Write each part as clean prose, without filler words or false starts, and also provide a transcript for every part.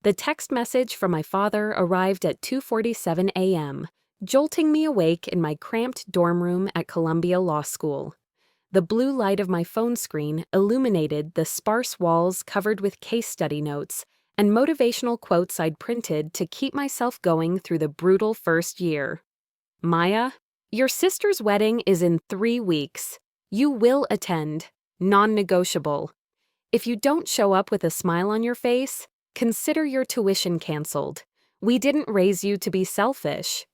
The text message from my father arrived at 2:47 a.m., jolting me awake in my cramped dorm room at Columbia Law School. The blue light of my phone screen illuminated the sparse walls covered with case study notes and motivational quotes I'd printed to keep myself going through the brutal first year. Maya, your sister's wedding is in 3 weeks. You will attend. Non-negotiable. If you don't show up with a smile on your face, consider your tuition canceled. We didn't raise you to be selfish.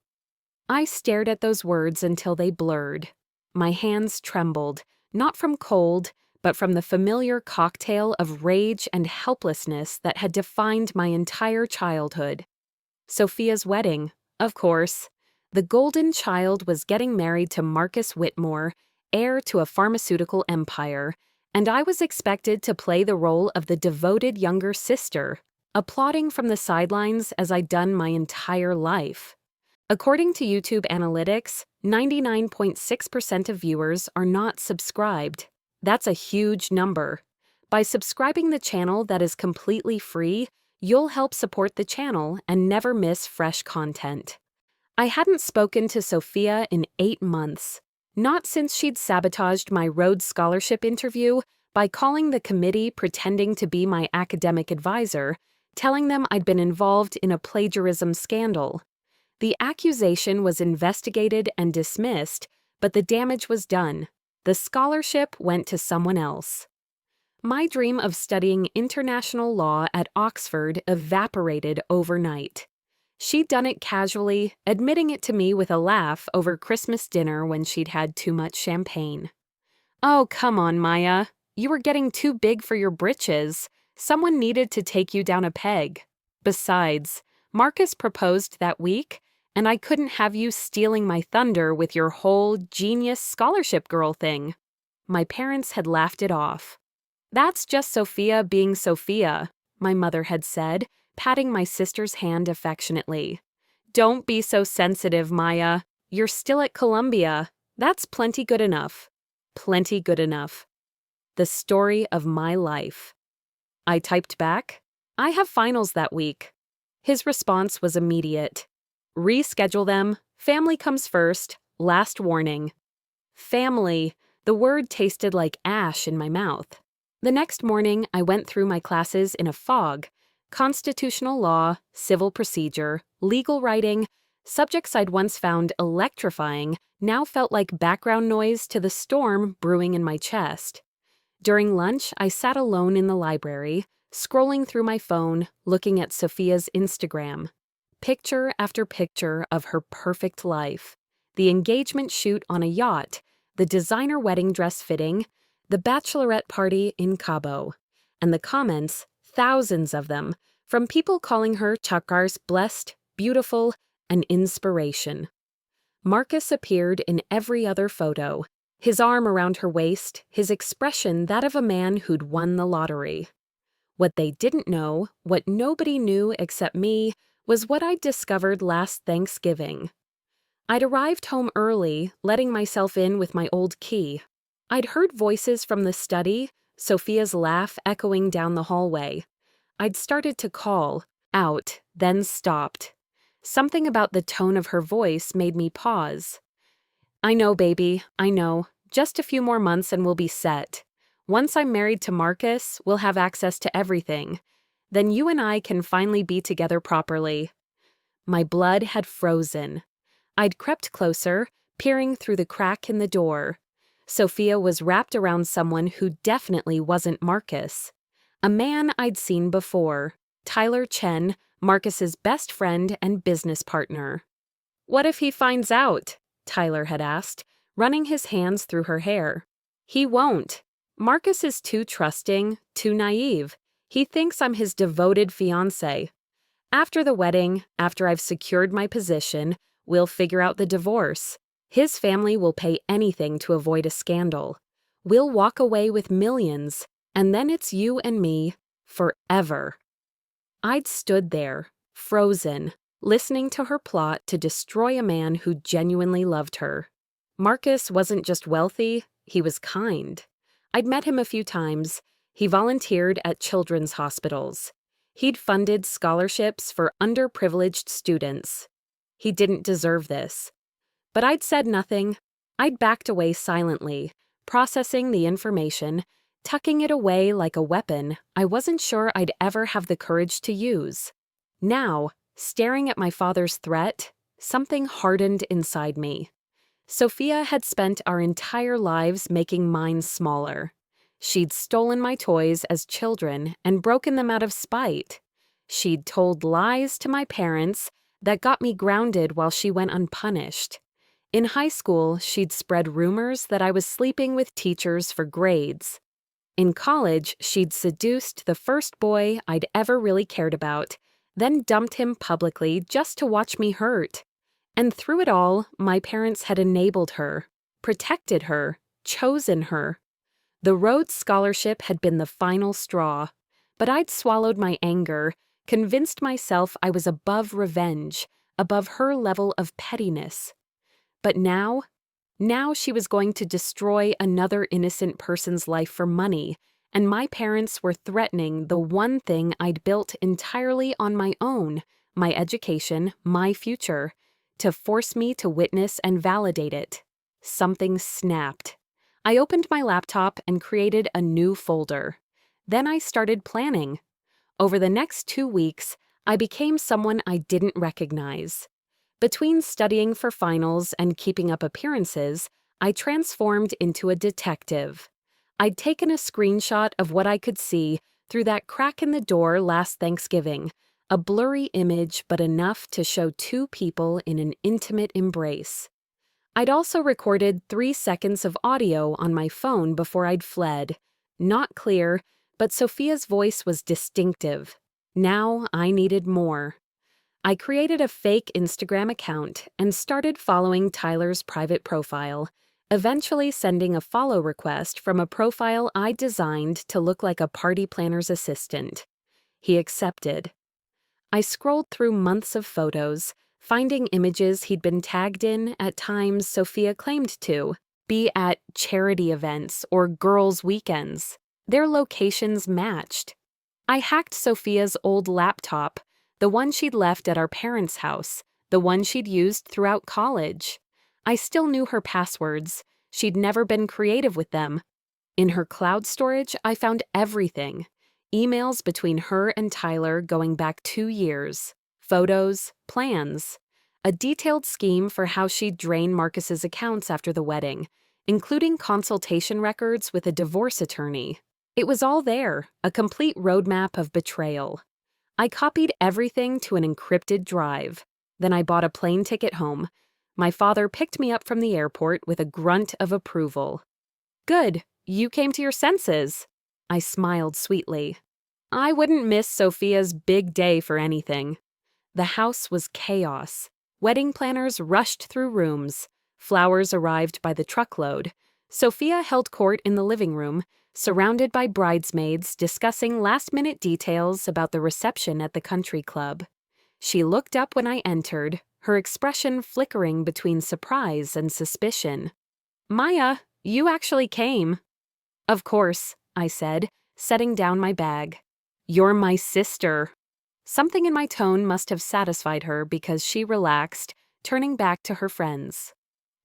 I stared at those words until they blurred. My hands trembled, not from cold, but from the familiar cocktail of rage and helplessness that had defined my entire childhood. Sophia's wedding, of course. The golden child was getting married to Marcus Whitmore, heir to a pharmaceutical empire, and I was expected to play the role of the devoted younger sister, applauding from the sidelines as I'd done my entire life. According to YouTube analytics, 99.6% of viewers are not subscribed. That's a huge number. By subscribing the channel that is completely free, you'll help support the channel and never miss fresh content. I hadn't spoken to Sophia in 8 months, not since she'd sabotaged my Rhodes Scholarship interview by calling the committee pretending to be my academic advisor, telling them I'd been involved in a plagiarism scandal. The accusation was investigated and dismissed, but the damage was done. The scholarship went to someone else. My dream of studying international law at Oxford evaporated overnight. She'd done it casually, admitting it to me with a laugh over Christmas dinner when she'd had too much champagne. Oh, come on, Maya. You were getting too big for your britches. Someone needed to take you down a peg. Besides, Marcus proposed that week, and I couldn't have you stealing my thunder with your whole genius scholarship girl thing. My parents had laughed it off. That's just Sophia being Sophia, my mother had said, patting my sister's hand affectionately. Don't be so sensitive, Maya. You're still at Columbia. That's plenty good enough. Plenty good enough. The story of my life. I typed back, I have finals that week. His response was immediate. Reschedule them. Family comes first. Last warning. Family. The word tasted like ash in my mouth. The next morning, I went through my classes in a fog. Constitutional law, civil procedure, legal writing, subjects I'd once found electrifying now felt like background noise to the storm brewing in my chest. During lunch, I sat alone in the library, scrolling through my phone, looking at Sophia's Instagram. Picture after picture of her perfect life. The engagement shoot on a yacht, the designer wedding dress fitting, the bachelorette party in Cabo. And the comments, thousands of them, from people calling her Chakar's blessed, beautiful, and inspiration. Marcus appeared in every other photo, his arm around her waist, his expression that of a man who'd won the lottery. What they didn't know, what nobody knew except me, was what I'd discovered last Thanksgiving. I'd arrived home early, letting myself in with my old key. I'd heard voices from the study, Sophia's laugh echoing down the hallway. I'd started to call, out, then stopped. Something about the tone of her voice made me pause. I know, baby, I know. Just a few more months and we'll be set. Once I'm married to Marcus, we'll have access to everything. Then you and I can finally be together properly. My blood had frozen. I'd crept closer, peering through the crack in the door. Sophia was wrapped around someone who definitely wasn't Marcus. A man I'd seen before, Tyler Chen, Marcus's best friend and business partner. What if he finds out? Tyler had asked, running his hands through her hair. He won't. Marcus is too trusting, too naive. He thinks I'm his devoted fiancé. After the wedding, after I've secured my position, we'll figure out the divorce. His family will pay anything to avoid a scandal. We'll walk away with millions, and then it's you and me, forever. I'd stood there, frozen, listening to her plot to destroy a man who genuinely loved her. Marcus wasn't just wealthy, he was kind. I'd met him a few times. He volunteered at children's hospitals. He'd funded scholarships for underprivileged students. He didn't deserve this. But I'd said nothing. I'd backed away silently, processing the information, tucking it away like a weapon I wasn't sure I'd ever have the courage to use. Now, staring at my father's threat, something hardened inside me. Sophia had spent our entire lives making mine smaller. She'd stolen my toys as children and broken them out of spite. She'd told lies to my parents that got me grounded while she went unpunished. In high school, she'd spread rumors that I was sleeping with teachers for grades. In college, she'd seduced the first boy I'd ever really cared about, then dumped him publicly just to watch me hurt. And through it all, my parents had enabled her, protected her, chosen her. The Rhodes Scholarship had been the final straw, but I'd swallowed my anger, convinced myself I was above revenge, above her level of pettiness. But now she was going to destroy another innocent person's life for money, and my parents were threatening the one thing I'd built entirely on my own, my education, my future, to force me to witness and validate it. Something snapped. I opened my laptop and created a new folder. Then I started planning. Over the next 2 weeks, I became someone I didn't recognize. Between studying for finals and keeping up appearances, I transformed into a detective. I'd taken a screenshot of what I could see through that crack in the door last Thanksgiving, a blurry image but enough to show 2 people in an intimate embrace. I'd also recorded 3 seconds of audio on my phone before I'd fled. Not clear, but Sophia's voice was distinctive. Now I needed more. I created a fake Instagram account and started following Tyler's private profile, eventually sending a follow request from a profile I designed to look like a party planner's assistant. He accepted. I scrolled through months of photos, finding images he'd been tagged in at times Sophia claimed to be at charity events or girls' weekends. Their locations matched. I hacked Sophia's old laptop, the one she'd left at our parents' house, the one she'd used throughout college. I still knew her passwords. She'd never been creative with them. In her cloud storage, I found everything. Emails between her and Tyler going back 2 years. Photos, plans. A detailed scheme for how she'd drain Marcus's accounts after the wedding, including consultation records with a divorce attorney. It was all there, a complete roadmap of betrayal. I copied everything to an encrypted drive. Then I bought a plane ticket home. My father picked me up from the airport with a grunt of approval. "Good, you came to your senses." I smiled sweetly. I wouldn't miss Sophia's big day for anything. The house was chaos. Wedding planners rushed through rooms. Flowers arrived by the truckload. Sophia held court in the living room, surrounded by bridesmaids discussing last-minute details about the reception at the country club. She looked up when I entered, her expression flickering between surprise and suspicion. "Maya, you actually came." "Of course," I said, setting down my bag. "You're my sister." Something in my tone must have satisfied her because she relaxed, turning back to her friends.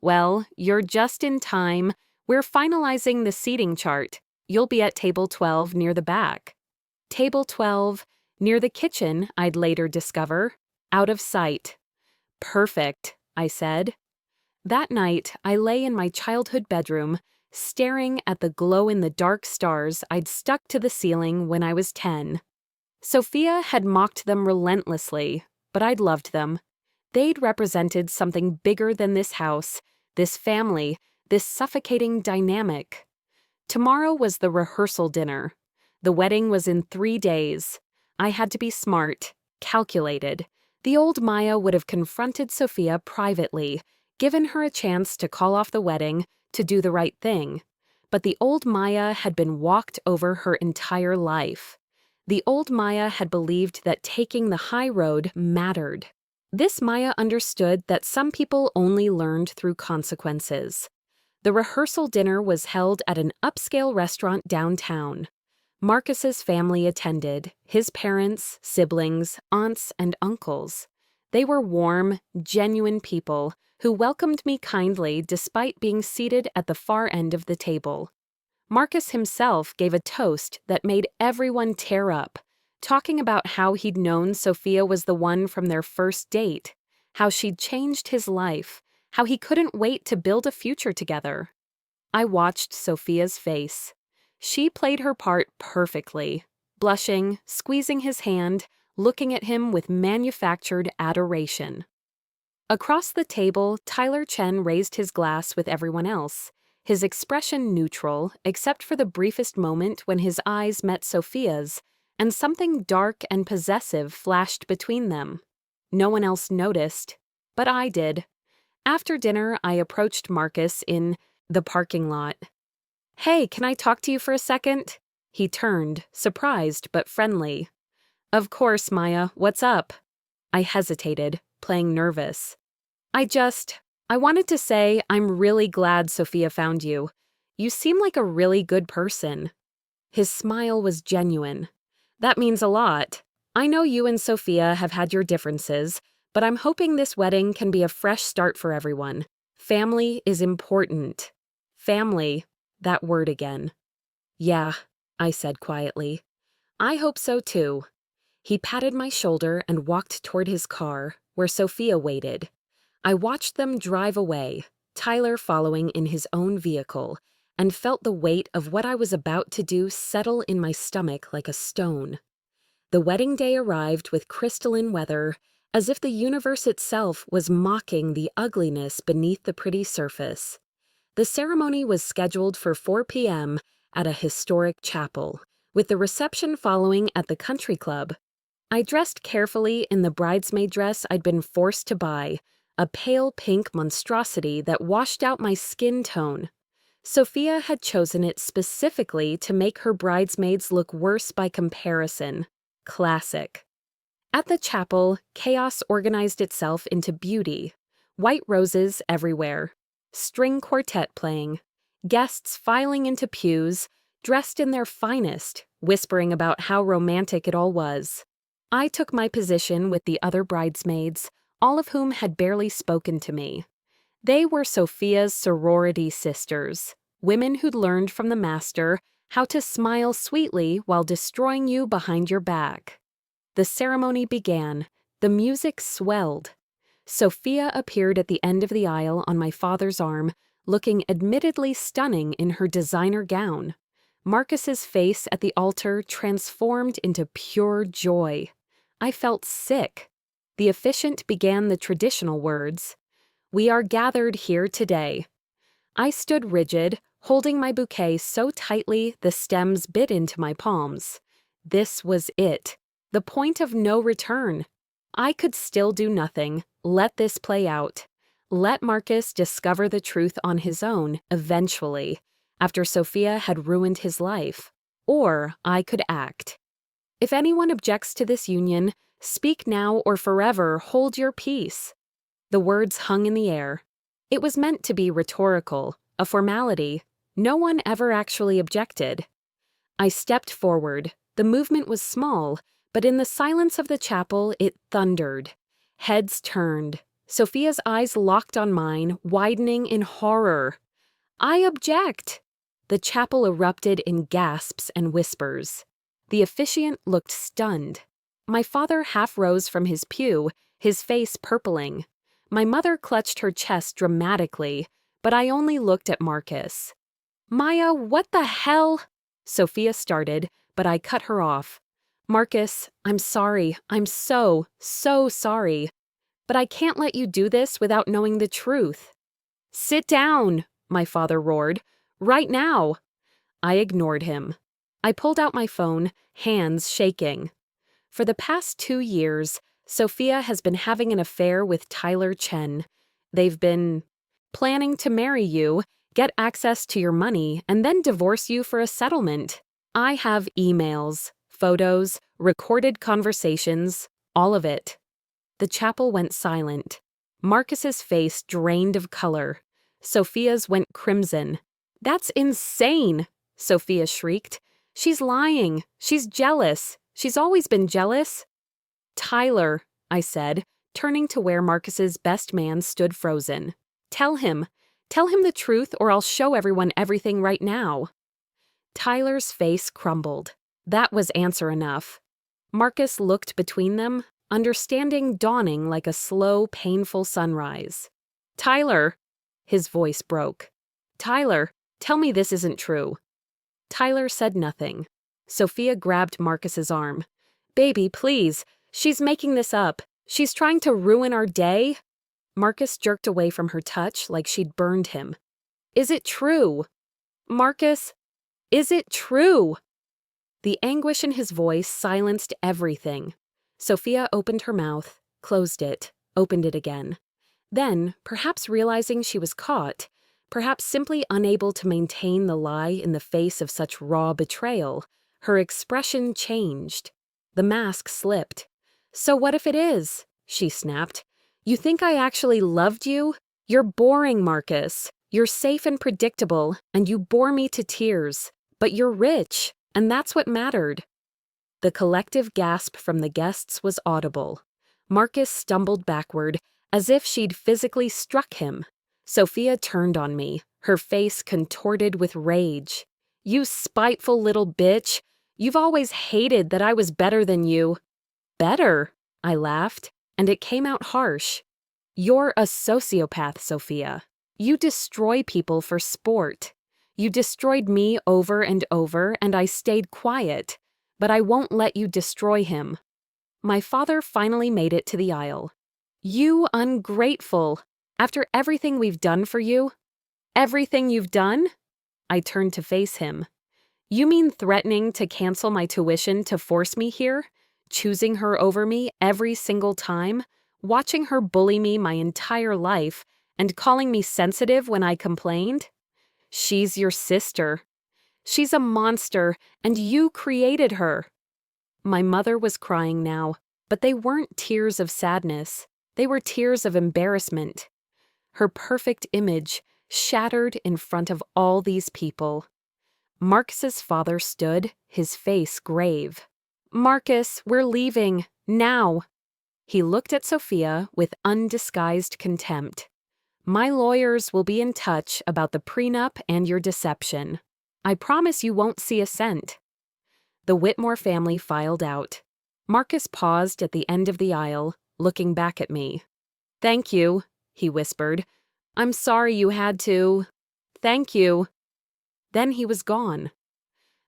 "Well, you're just in time. We're finalizing the seating chart. You'll be at table 12 near the back." Table 12, near the kitchen, I'd later discover. Out of sight. "Perfect," I said. That night, I lay in my childhood bedroom, staring at the glow-in-the-dark stars I'd stuck to the ceiling when I was 10. Sophia had mocked them relentlessly, but I'd loved them. They'd represented something bigger than this house, this family, this suffocating dynamic. Tomorrow was the rehearsal dinner. The wedding was in 3 days. I had to be smart, calculated. The old Maya would have confronted Sophia privately, given her a chance to call off the wedding, to do the right thing. But the old Maya had been walked over her entire life. The old Maya had believed that taking the high road mattered. This Maya understood that some people only learned through consequences. The rehearsal dinner was held at an upscale restaurant downtown. Marcus's family attended, his parents, siblings, aunts, and uncles. They were warm, genuine people who welcomed me kindly despite being seated at the far end of the table. Marcus himself gave a toast that made everyone tear up, talking about how he'd known Sophia was the one from their first date, how she'd changed his life, how he couldn't wait to build a future together. I watched Sophia's face. She played her part perfectly, blushing, squeezing his hand, looking at him with manufactured adoration. Across the table, Tyler Chen raised his glass with everyone else, his expression neutral except for the briefest moment when his eyes met Sophia's, and something dark and possessive flashed between them. No one else noticed, but I did. After dinner, I approached Marcus in the parking lot. "Hey, can I talk to you for a second?" He turned, surprised but friendly. "Of course, Maya, what's up?" I hesitated, playing nervous. I wanted to say I'm really glad Sophia found you. You seem like a really good person." His smile was genuine. "That means a lot. I know you and Sophia have had your differences, but I'm hoping this wedding can be a fresh start for everyone. Family is important." Family, that word again. "Yeah," I said quietly. "I hope so too." He patted my shoulder and walked toward his car, where Sophia waited. I watched them drive away, Tyler following in his own vehicle, and felt the weight of what I was about to do settle in my stomach like a stone. The wedding day arrived with crystalline weather, as if the universe itself was mocking the ugliness beneath the pretty surface. The ceremony was scheduled for 4 p.m. at a historic chapel, with the reception following at the country club. I dressed carefully in the bridesmaid dress I'd been forced to buy, a pale pink monstrosity that washed out my skin tone. Sophia had chosen it specifically to make her bridesmaids look worse by comparison. Classic. At the chapel, chaos organized itself into beauty. White roses everywhere. String quartet playing. Guests filing into pews, dressed in their finest, whispering about how romantic it all was. I took my position with the other bridesmaids, all of whom had barely spoken to me. They were Sophia's sorority sisters, women who'd learned from the master how to smile sweetly while destroying you behind your back. The ceremony began. The music swelled. Sophia appeared at the end of the aisle on my father's arm, looking admittedly stunning in her designer gown. Marcus's face at the altar transformed into pure joy. I felt sick. The officiant began the traditional words, "We are gathered here today." I stood rigid, holding my bouquet so tightly the stems bit into my palms. This was it, the point of no return. I could still do nothing. Let this play out. Let Marcus discover the truth on his own, eventually, after Sophia had ruined his life. Or I could act. If anyone objects to this union, speak now or forever hold your peace. The words hung in the air. It was meant to be rhetorical, a formality. No one ever actually objected. I stepped forward. The movement was small, but in the silence of the chapel it thundered. Heads turned. Sophia's eyes locked on mine, widening in horror. "I object!" The chapel erupted in gasps and whispers. The officiant looked stunned. My father half rose from his pew, his face purpling. My mother clutched her chest dramatically, but I only looked at Marcus. "Maya, what the hell?" Sophia started, but I cut her off. "Marcus, I'm sorry. I'm so sorry. But I can't let you do this without knowing the truth." "Sit down," my father roared. "Right now." I ignored him. I pulled out my phone, hands shaking. For the past 2 years, Sophia has been having an affair with Tyler Chen. They've been planning to marry you, get access to your money, and then divorce you for a settlement. I have emails, photos, recorded conversations, all of it. The chapel went silent. Marcus's face drained of color. Sophia's went crimson. "That's insane!" Sophia shrieked. She's lying. She's jealous. She's always been jealous. Tyler, I said, turning to where Marcus's best man stood frozen. Tell him the truth or I'll show everyone everything right now. Tyler's face crumbled. That was answer enough. Marcus looked between them, understanding dawning like a slow, painful sunrise. Tyler, his voice broke. Tyler, tell me this isn't true. Tyler said nothing. Sophia grabbed Marcus's arm. Baby, please. She's making this up. She's trying to ruin our day. Marcus jerked away from her touch like she'd burned him. Is it true? Marcus, is it true? The anguish in his voice silenced everything. Sophia opened her mouth, closed it, opened it again. Then, perhaps realizing she was caught, perhaps simply unable to maintain the lie in the face of such raw betrayal, her expression changed. The mask slipped. So what if it is? She snapped. You think I actually loved you? You're boring, Marcus. You're safe and predictable, and you bore me to tears. But you're rich, and that's what mattered. The collective gasp from the guests was audible. Marcus stumbled backward, as if she'd physically struck him. Sophia turned on me, her face contorted with rage. You spiteful little bitch. You've always hated that I was better than you. Better? I laughed, and it came out harsh. You're a sociopath, Sophia. You destroy people for sport. You destroyed me over and over, and I stayed quiet. But I won't let you destroy him. My father finally made it to the aisle. You ungrateful. After everything we've done for you? Everything you've done? I turned to face him. You mean threatening to cancel my tuition to force me here? Choosing her over me every single time? Watching her bully me my entire life and calling me sensitive when I complained? She's your sister. She's a monster, and you created her. My mother was crying now, but they weren't tears of sadness. They were tears of embarrassment. Her perfect image shattered in front of all these people. Marcus's father stood, his face grave. Marcus, we're leaving, now. He looked at Sophia with undisguised contempt. My lawyers will be in touch about the prenup and your deception. I promise you won't see a cent. The Whitmore family filed out. Marcus paused at the end of the aisle, looking back at me. Thank you, he whispered. I'm sorry you had to. Thank you. Then he was gone.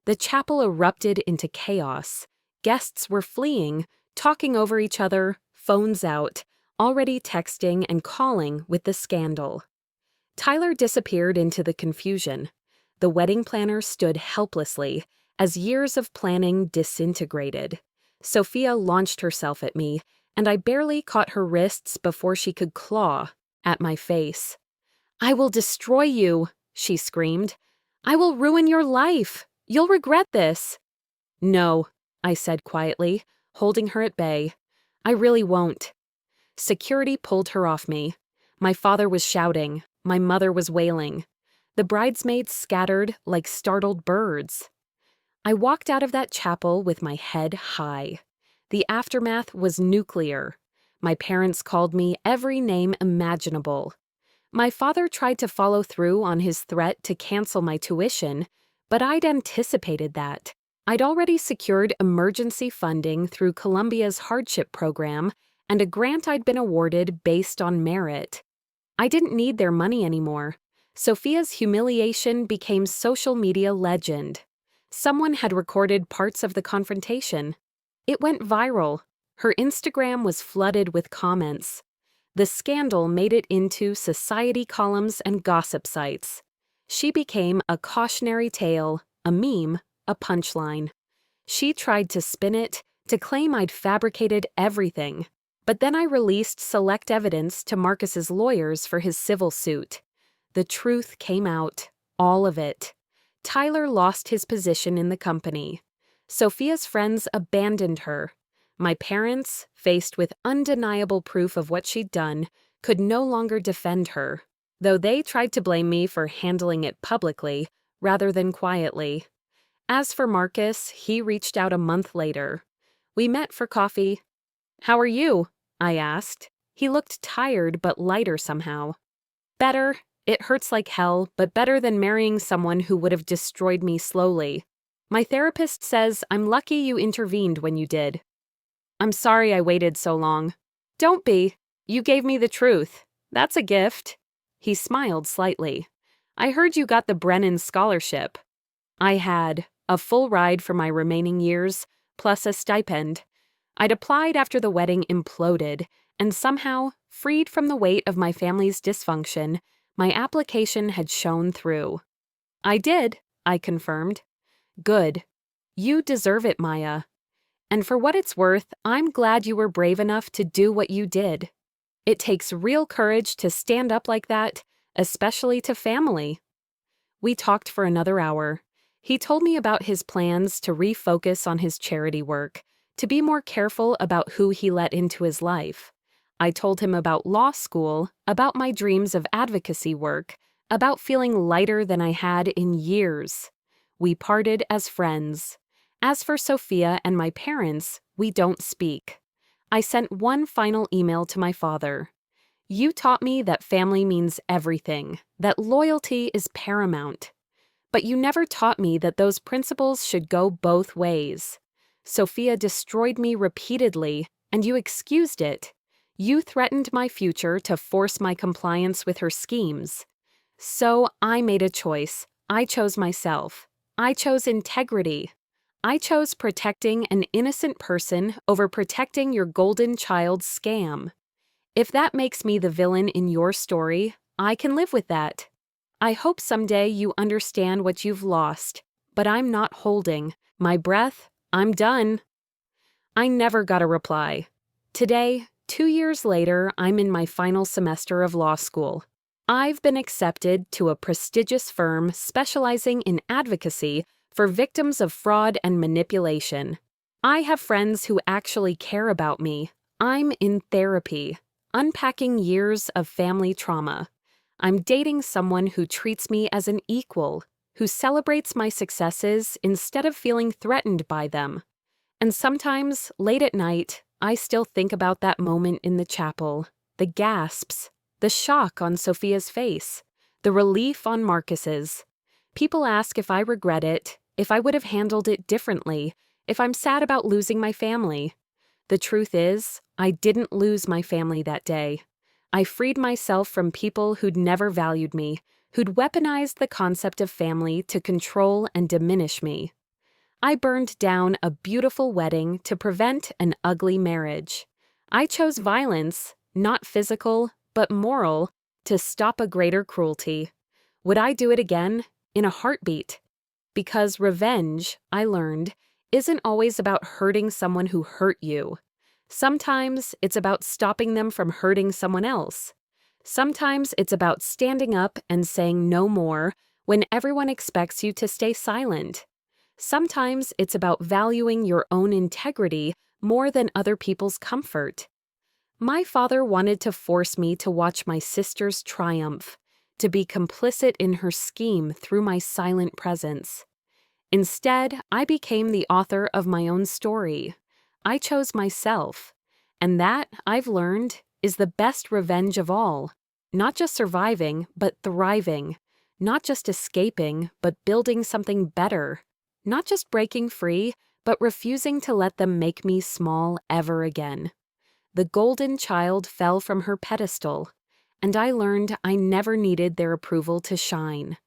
The chapel erupted into chaos. Guests were fleeing, talking over each other, phones out, already texting and calling with the scandal. Tyler disappeared into the confusion. The wedding planner stood helplessly as years of planning disintegrated. Sophia launched herself at me, and I barely caught her wrists before she could claw at my face. I will destroy you, she screamed. I will ruin your life. You'll regret this. No, I said quietly, holding her at bay. I really won't. Security pulled her off me. My father was shouting. My mother was wailing. The bridesmaids scattered like startled birds. I walked out of that chapel with my head high. The aftermath was nuclear. My parents called me every name imaginable. My father tried to follow through on his threat to cancel my tuition, but I'd anticipated that. I'd already secured emergency funding through Columbia's hardship program and a grant I'd been awarded based on merit. I didn't need their money anymore. Sophia's humiliation became social media legend. Someone had recorded parts of the confrontation. It went viral. Her Instagram was flooded with comments. The scandal made it into society columns and gossip sites. She became a cautionary tale, a meme, a punchline. She tried to spin it, to claim I'd fabricated everything. But then I released select evidence to Marcus's lawyers for his civil suit. The truth came out, all of it. Tyler lost his position in the company. Sophia's friends abandoned her. My parents, faced with undeniable proof of what she'd done, could no longer defend her, though they tried to blame me for handling it publicly rather than quietly. As for Marcus, he reached out a month later. We met for coffee. "How are you?" I asked. He looked tired but lighter somehow. "Better. It hurts like hell, but better than marrying someone who would have destroyed me slowly. My therapist says I'm lucky you intervened when you did." "I'm sorry I waited so long." "Don't be. You gave me the truth. That's a gift." He smiled slightly. "I heard you got the Brennan Scholarship." I had a full ride for my remaining years, plus a stipend. I'd applied after the wedding imploded, and somehow, freed from the weight of my family's dysfunction, my application had shone through. "I did," I confirmed. "Good. You deserve it, Maya. And for what it's worth, I'm glad you were brave enough to do what you did. It takes real courage to stand up like that, especially to family." We talked for another hour. He told me about his plans to refocus on his charity work, to be more careful about who he let into his life. I told him about law school, about my dreams of advocacy work, about feeling lighter than I had in years. We parted as friends. As for Sophia and my parents, we don't speak. I sent one final email to my father. "You taught me that family means everything, that loyalty is paramount. But you never taught me that those principles should go both ways. Sophia destroyed me repeatedly, and you excused it. You threatened my future to force my compliance with her schemes. So I made a choice. I chose myself. I chose integrity. I chose protecting an innocent person over protecting your golden child scam. If that makes me the villain in your story, I can live with that. I hope someday you understand what you've lost, but I'm not holding my breath. I'm done." I never got a reply. Today, 2 years later, I'm in my final semester of law school. I've been accepted to a prestigious firm specializing in advocacy for victims of fraud and manipulation. I have friends who actually care about me. I'm in therapy, unpacking years of family trauma. I'm dating someone who treats me as an equal, who celebrates my successes instead of feeling threatened by them. And sometimes, late at night, I still think about that moment in the chapel, the gasps, the shock on Sophia's face, the relief on Marcus's. People ask if I regret it, if I would have handled it differently, if I'm sad about losing my family. The truth is, I didn't lose my family that day. I freed myself from people who'd never valued me, who'd weaponized the concept of family to control and diminish me. I burned down a beautiful wedding to prevent an ugly marriage. I chose violence, not physical, but moral, to stop a greater cruelty. Would I do it again? In a heartbeat. Because revenge, I learned, isn't always about hurting someone who hurt you. Sometimes it's about stopping them from hurting someone else. Sometimes it's about standing up and saying no more when everyone expects you to stay silent. Sometimes it's about valuing your own integrity more than other people's comfort. My father wanted to force me to watch my sister's triumph, to be complicit in her scheme through my silent presence. Instead, I became the author of my own story. I chose myself, and that, I've learned, is the best revenge of all. Not just surviving, but thriving. Not just escaping, but building something better. Not just breaking free, but refusing to let them make me small ever again. The golden child fell from her pedestal, and I learned I never needed their approval to shine.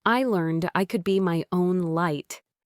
I learned I could be my own light.